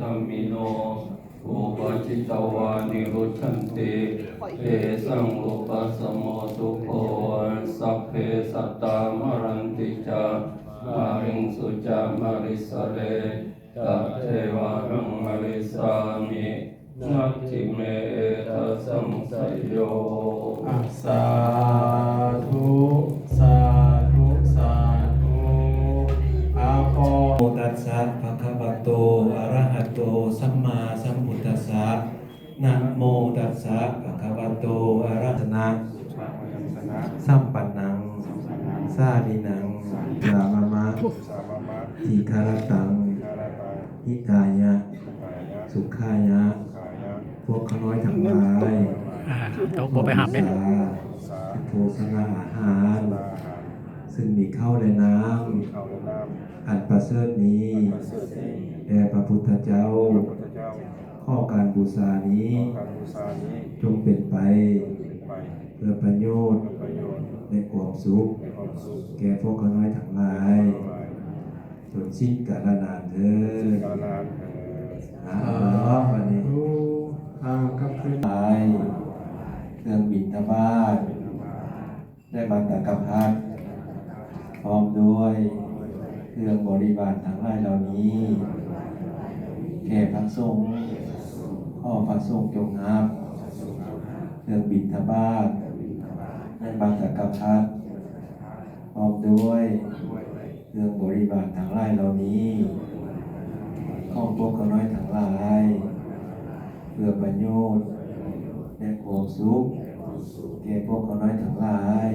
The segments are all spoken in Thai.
ธัมมิโนอุปจิตตวานิรุชชันติเตสังอุปสมโมสุโขสัพเพสัตตามรันติจามาริงสุจามาริสเรตเทวะหังมาริสามินัตถิเมทัสสัมสยโยสาธุสาธุสาธุอาโปโมตัสสะภะคะวะโตอะระหะโตสัมมาสัมพุทธัสสะนะโมตัสสะภะคะวะโตอะระหะนะสัมปันนังสาลินังสามะมะทีฆารตังหิตายะสุขายะพวกขน้อยทั้งหลายต้องบอกไปหาเป็นโภชนาอาหารซึ่งมีข้าวและน้ำอันประเสริฐนี้แด่พระพุทธเจ้าข้อการบูชานี้จงเป็นไปเพื่อประโยชน์และความสุขแก่พวกน้อยทั้งหลายจนสิ้นกาลนานเถิดวันนี้กับขึ้นไปเครื่องบินทบาทได้บัตรกับพัดพร้อมด้วยเครื่องบริบาลทั้งหลายเหล่านี้แก่พระสงฆ์ข้อพระสงฆ์จงรับเครื่องบินทบาทได้บัตรกับพัดพร้อมด้วยเครื่องบริบาลทั้งหลายเหล่านี้ของพวกน้อยทั้งหลายเพื่อประโยชน์และความสุขแก่พวกน้อยทั้งหลาย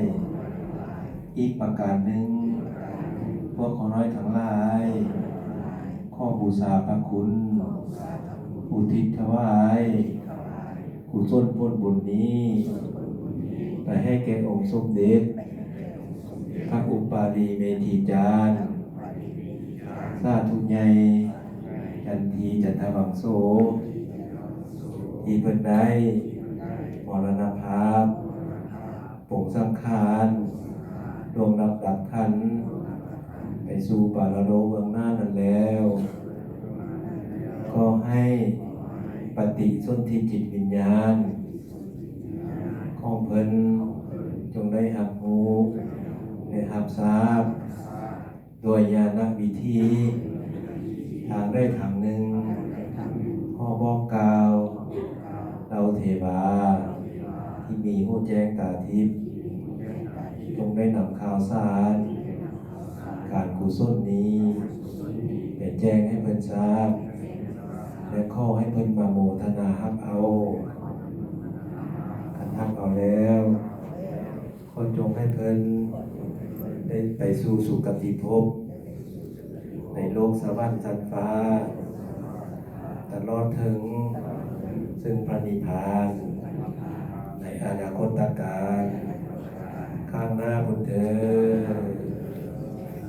อีกประการหนึ่งพวกน้อยทั้งหลายข้อบูชาพระคุณอุทิศถวายกุศลผลบุญนี้ไปให้แก่องค์สมเด็จพระอุปาลีเมธีจารย์สาธุใหญ่จันทีจันทวังโสที่เพิ่นได้มรณภาพปงสำคัญดวงดับขันไปสู่ปารโลกเบื้องหน้านั้นแล้วก็ให้ปฏิสนธิจิตวิญญาณของเพิ่นจงได้รับรู้ได้รับทราบโดยญาณวิธีทางได้ทางหนึ่งข้อบอกกล่าวเราเทวาที่มีหูแจ้งตาทิพย์จงได้นำข่าวสารการกุศลนี้ไปแจ้งให้เพิ่นทราบและขอให้เพิ่นมาโมทนาฮับเอาคันฮับเอาแล้วขอจงให้เพิ่นได้ไปสู่สุคติภพในโลกสวรรค์ชั้นฟ้าตลอดถึงซึ่งพระนิพพานในอนาคตการข้างหน้าบุญเถิด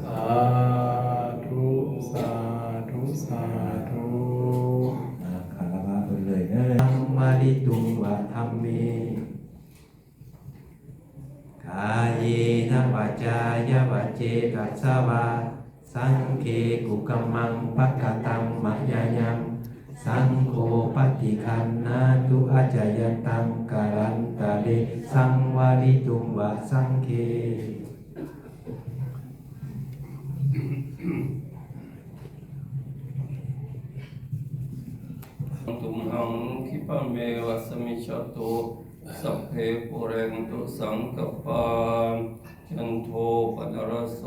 สาธุสาธุสาธุคารวะเพิ่นเลยเด้อธัมมาริตุงวะธัมเมกายเยนะวาจายะวะเจกัสสวะสังเฆกุกัมมังปักขตังมะยายังสังโฆปฏิคันนาตุอาจายันตังกาลันตะเลสังวาริตุงวะสังเฆตุมหังคิปะเมวะสมิจฉตุสัพเพปุเรนตุสังกปาจันโทปนรสโส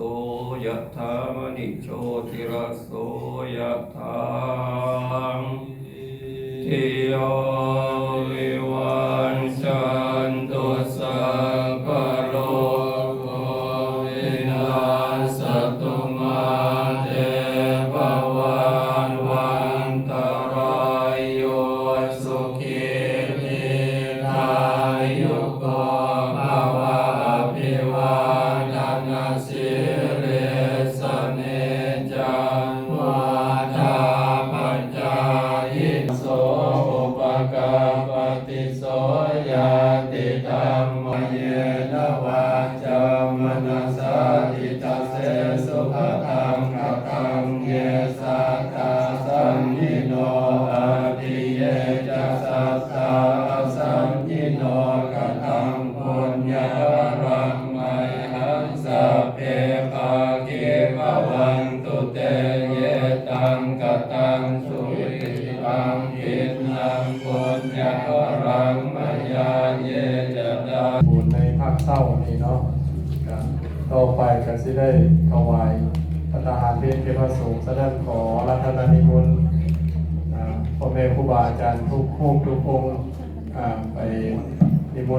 ยะถามณิโชติรสโสยะถาทิโยวิวันจันตุสัพพะโลกวินาศตุมาเตภวันวันตรายโยสุขีทีขายุโกภวะอภิวาทนาสิริสเนจังวัฏฏาปัจจายิโสอุปกา ญารังมายาเยจะดา บุญในภาคเศร้านี่เนาะก็ต่อไปก็สิได้ถวายพระทหารเพลพระสงฆ์แสดงขอรัตนนิมนต์พ่อแม่ครูบาอาจารย์ทุกรูปทุกองค์ไป